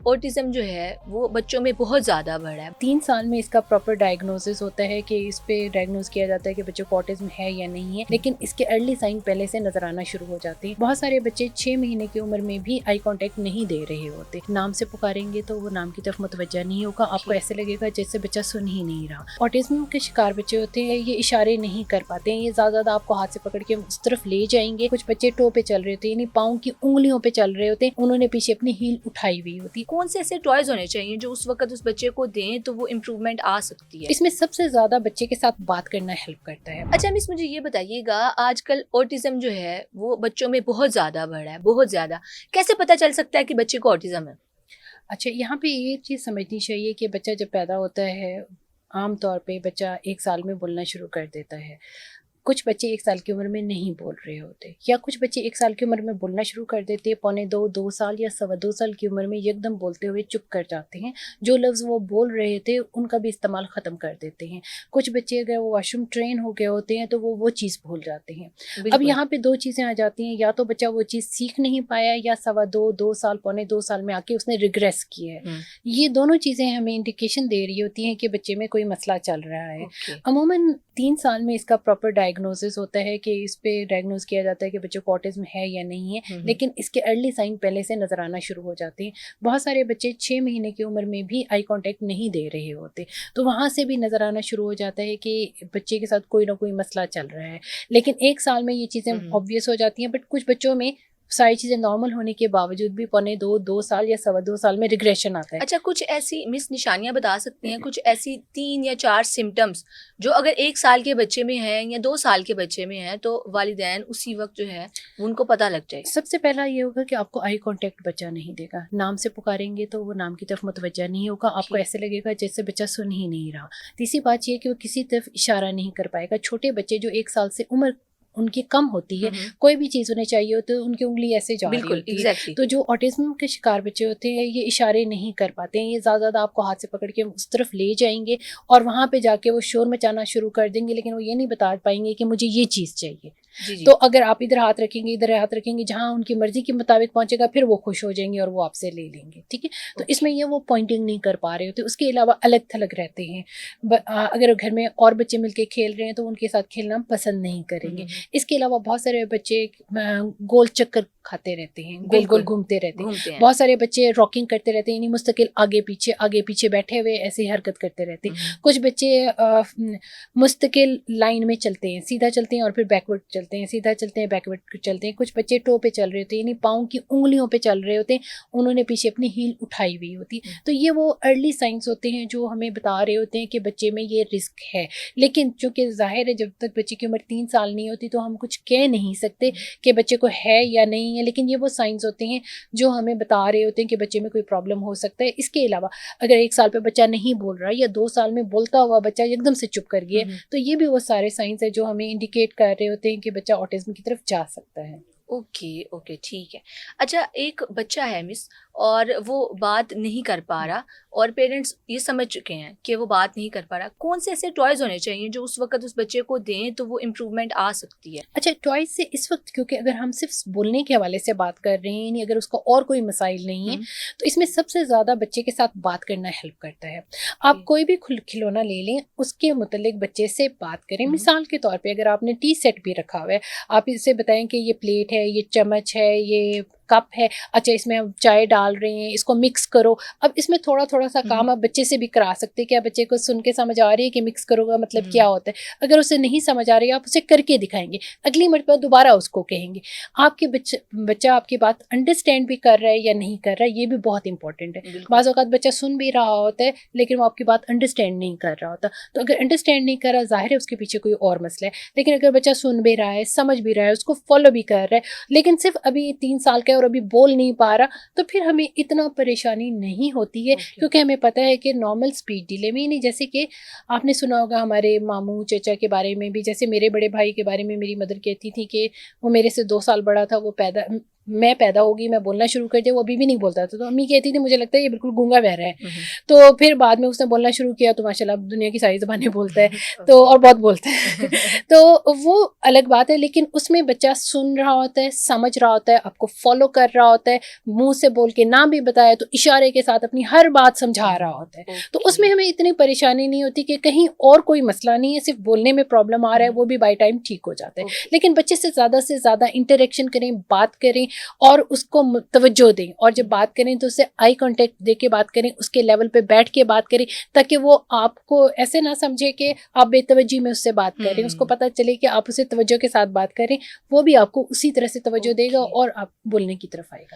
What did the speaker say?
اوٹزم جو ہے وہ بچوں میں بہت زیادہ بڑھا ہے۔ 3 سال میں اس کا پراپر ڈائگنوسس ہوتا ہے کہ اس پہ ڈائگنوز کیا جاتا ہے کہ بچوں کو آٹزم ہے یا نہیں ہے، لیکن اس کے ارلی سائن پہلے سے نظر آنا شروع ہو جاتے ہیں۔ بہت سارے بچے 6 مہینے کی عمر میں بھی آئی کانٹیکٹ نہیں دے رہے ہوتے، نام سے پکاریں گے تو وہ نام کی طرف متوجہ نہیں ہوگا، آپ کو ایسے لگے گا جیسے بچہ سن ہی نہیں رہا۔ آٹزم کے شکار بچے ہوتے ہیں، یہ اشارے نہیں کر پاتے ہیں، یہ زیادہ آپ کو ہاتھ سے پکڑ کے اس طرف لے جائیں گے۔ کچھ بچے ٹو پہ چل رہے ہوتے ہیں، یعنی پاؤں کی انگلیوں پہ چل رہے ہوتے ہیں، انہوں نے پیچھے اپنی ہیل اٹھائی ہوئی ہوتی۔ کون سے ایسے ٹوائز ہونے چاہیے جو اس وقت اس بچے کو دیں تو وہ امپروومنٹ آ سکتی ہے؟ اس میں سب سے زیادہ بچے کے ساتھ بات کرنا ہیلپ کرتا ہے۔ اچھا مس، مجھے یہ بتائیے گا، آج کل اوٹزم جو ہے وہ بچوں میں بہت زیادہ بڑھا ہے، بہت زیادہ۔ کیسے پتہ چل سکتا ہے کہ بچے کو اوٹزم ہے؟ اچھا، یہاں پہ یہ چیز سمجھنی چاہیے کہ بچہ جب پیدا ہوتا ہے، عام طور پہ بچہ 1 سال میں بولنا شروع کر دیتا ہے۔ کچھ بچے 1 سال کی عمر میں نہیں بول رہے ہوتے، یا کچھ بچے 1 سال کی عمر میں بولنا شروع کر دیتے ہیں، پونے 2 سال یا 2.25 سال کی عمر میں یکدم بولتے ہوئے چپ کر جاتے ہیں، جو لفظ وہ بول رہے تھے ان کا بھی استعمال ختم کر دیتے ہیں۔ کچھ بچے اگر وہ واش روم ٹرین ہو گئے ہوتے ہیں تو وہ چیز بھول جاتے ہیں۔ اب یہاں پہ 2 چیزیں آ جاتی ہیں، یا تو بچہ وہ چیز سیکھ نہیں پایا، یا 2 سال پونے 2 سال میں آ کے اس نے ریگریس کیا ہے۔ یہ دونوں چیزیں ہمیں انڈیکیشن دے رہی ہوتی ہیں کہ بچے میں کوئی مسئلہ چل رہا ہے۔ عموماً 3 سال میں اس کا پراپر ڈائگنوسس ہوتا ہے کہ اس پہ ڈائگنوز کیا جاتا ہے کہ بچوں کو آٹزم ہے یا نہیں ہے، لیکن اس کے ارلی سائن پہلے سے نظر آنا شروع ہو جاتے ہیں۔ بہت سارے بچے 6 مہینے کی عمر میں بھی آئی کانٹیکٹ نہیں دے رہے ہوتے، تو وہاں سے بھی نظر آنا شروع ہو جاتا ہے کہ بچے کے ساتھ کوئی نہ کوئی مسئلہ چل رہا ہے۔ لیکن 1 سال میں یہ چیزیں آبویس ہو جاتی ہیں، بٹ کچھ بچوں میں ساری چیزیں نارمل ہونے کے باوجود بھی پونے 2 سال یا 2.25 سال میں ریگریشن آتا ہے۔ اچھا، کچھ ایسی مس نشانیاں بتا سکتی ہیں، کچھ ایسی 3 یا 4 سمٹمز جو اگر 1 سال کے بچے میں ہیں یا 2 سال کے بچے میں ہیں تو والدین اسی وقت جو ہے ان کو پتہ لگ جائے؟ سب سے پہلا یہ ہوگا کہ آپ کو آئی کانٹیکٹ بچہ نہیں دے گا، نام سے پکاریں گے تو وہ نام کی طرف متوجہ نہیں ہوگا، آپ کو ایسے لگے گا جیسے بچہ سن ہی نہیں رہا۔ تیسری بات یہ کہ وہ کسی طرف اشارہ نہیں کر پائے گا۔ چھوٹے بچے جو 1 سال سے عمر ان کی کم ہوتی ہے، کوئی بھی چیز انہیں چاہیے ہوتی ہے، ان کی انگلی ایسے جا رہی ہوتی ہے۔ تو جو آٹزم کے شکار بچے ہوتے ہیں، یہ اشارے نہیں کر پاتے ہیں، یہ زیادہ آپ کو ہاتھ سے پکڑ کے اس طرف لے جائیں گے اور وہاں پہ جا کے وہ شور مچانا شروع کر دیں گے، لیکن وہ یہ نہیں بتا پائیں گے کہ مجھے یہ چیز چاہیے۔ تو اگر آپ ادھر ہاتھ رکھیں گے، ادھر ہاتھ رکھیں گے، جہاں ان کی مرضی کے مطابق پہنچے گا، پھر وہ خوش ہو جائیں گے اور وہ آپ سے لے لیں گے، ٹھیک ہے۔ تو اس میں یہ وہ پوائنٹنگ نہیں کر پا رہے ہوتے، اس کے علاوہ الگ تھلگ رہتے ہیں۔ اگر گھر میں اور بچے مل کے کھیل رہے ہیں تو ان کے ساتھ کھیلنا پسند نہیں کریں گے۔ اس کے علاوہ بہت سارے بچے گول چکر کھاتے رہتے ہیں، گول گول گھومتے رہتے ہیں۔ بہت سارے بچے راکنگ کرتے رہتے ہیں، یعنی مستقل آگے پیچھے بیٹھے ہوئے ایسی حرکت کرتے رہتے ہیں۔ کچھ بچے مستقل لائن میں چلتے ہیں، سیدھا چلتے ہیں اور پھر بیکورڈ چلتے ہیں، سیدھا چلتے ہیں بیکورڈ چلتے ہیں۔ کچھ بچے ٹو پہ چل رہے ہوتے ہیں، یعنی پاؤں کی انگلیوں پہ چل رہے ہوتے ہیں، انہوں نے پیچھے اپنی ہیل اٹھائی ہوئی ہوتی۔ تو یہ وہ ارلی سائنس ہوتے ہیں جو ہمیں بتا رہے ہوتے ہیں کہ بچے میں یہ رسک ہے۔ لیکن چونکہ ظاہر ہے جب تک بچے کی عمر 3 سال نہیں ہوتی تو ہم کچھ کہہ نہیں سکتے کہ بچے کو ہے یا نہیں ہے، لیکن یہ وہ سائنس ہوتے ہیں جو ہمیں بتا رہے ہوتے ہیں کہ بچے میں کوئی پرابلم ہو سکتا ہے۔ اس کے علاوہ اگر 1 سال پہ بچہ نہیں بول رہا یا 2 سال میں بولتا ہوا بچہ ایک دم سے چپ کر گیا، تو یہ بھی وہ سارے سائنس ہے جو ہمیں انڈیکیٹ کر رہے ہوتے ہیں کہ بچہ آٹزم کی طرف جا سکتا ہے۔ اوکے ٹھیک ہے۔ اچھا، ایک بچہ ہے مس اور وہ بات نہیں کر پا رہا اور پیرنٹس یہ سمجھ چکے ہیں کہ وہ بات نہیں کر پا رہا، کون سے ایسے ٹوائز ہونے چاہیے جو اس وقت اس بچے کو دیں تو وہ امپروومنٹ آ سکتی ہے؟ اچھا، ٹوائز سے اس وقت کیونکہ اگر ہم صرف بولنے کے حوالے سے بات کر رہے ہیں، یعنی اگر اس کو اور کوئی مسائل نہیں ہے تو اس میں سب سے زیادہ بچے کے ساتھ بات کرنا ہیلپ کرتا ہے۔ آپ کوئی بھی کھلونا لے لیں، اس کے متعلق بچے سے بات کریں۔ مثال کے طور پہ اگر آپ نے ٹی سیٹ بھی رکھا ہوا ہے، آپ اسے بتائیں کہ یہ پلیٹ ہے، یہ چمچ ہے، یہ کپ ہے، اچھا اس میں چائے ڈال رہے ہیں، اس کو مکس کرو۔ اب اس میں تھوڑا سا کام آپ بچے سے بھی کرا سکتے، کیا بچے کو سن کے سمجھ آ رہی ہے کہ مکس کرو گا مطلب کیا ہوتا ہے؟ اگر اسے نہیں سمجھ آ رہی ہے آپ اسے کر کے دکھائیں گے، اگلی مرتبہ دوبارہ اس کو کہیں گے۔ آپ کے بچہ آپ کی بات انڈرسٹینڈ بھی کر رہا ہے یا نہیں کر رہا ہے، یہ بھی بہت امپورٹنٹ ہے۔ بعض اوقات بچہ سن بھی رہا ہوتا ہے لیکن وہ آپ کی بات انڈرسٹینڈ نہیں کر رہا ہوتا، تو اگر انڈرسٹینڈ نہیں کر رہا ظاہر ہے اس کے پیچھے کوئی اور مسئلہ ہے۔ لیکن اگر بچہ سن بھی رہا ہے، سمجھ بھی رہا ہے، اس کو فالو بھی کر رہا ہے، لیکن صرف ابھی 3 سال کا ہے اور ابھی بول نہیں پا رہا، تو پھر ہمیں اتنا پریشانی نہیں ہوتی ہے، کیونکہ ہمیں پتہ ہے کہ نارمل سپیڈ ڈیلے میں، نہیں جیسے کہ آپ نے سنا ہوگا ہمارے ماموں چچا کے بارے میں بھی، جیسے میرے بڑے بھائی کے بارے میں میری مدر کہتی تھی کہ وہ میرے سے 2 سال بڑا تھا، وہ میں پیدا ہوگی میں بولنا شروع کر دیا، وہ ابھی بھی نہیں بولتا تھا، تو امی کہتی تھی مجھے لگتا ہے یہ بالکل گونگا بہرا ہے. تو پھر بعد میں اس نے بولنا شروع کیا تو ماشاء اللہ دنیا کی ساری زبانیں بولتا ہے تو اور بہت بولتا ہے. تو وہ الگ بات ہے، لیکن اس میں بچہ سن رہا ہوتا ہے، سمجھ رہا ہوتا ہے، آپ کو فالو کر رہا ہوتا ہے، منہ سے بول کے نہ بھی بتایا تو اشارے کے ساتھ اپنی ہر بات سمجھا رہا ہوتا ہے. تو اس میں ہمیں اتنی پریشانی نہیں ہوتی کہ کہیں اور کوئی مسئلہ نہیں ہے، صرف بولنے میں پرابلم آ رہا ہے، وہ بھی بائی ٹائم ٹھیک ہو جاتا ہے. لیکن بچے سے زیادہ انٹریکشن کریں، بات کریں اور اس کو توجہ دیں، اور جب بات کریں تو اسے آئی کانٹیکٹ دے کے بات کریں، اس کے لیول پہ بیٹھ کے بات کریں، تاکہ وہ آپ کو ایسے نہ سمجھے کہ آپ بے توجہی میں اس سے بات کر رہے ہیں. اس کو پتہ چلے کہ آپ اسے توجہ کے ساتھ بات کریں، وہ بھی آپ کو اسی طرح سے توجہ دے گا اور آپ بولنے کی طرف آئے گا.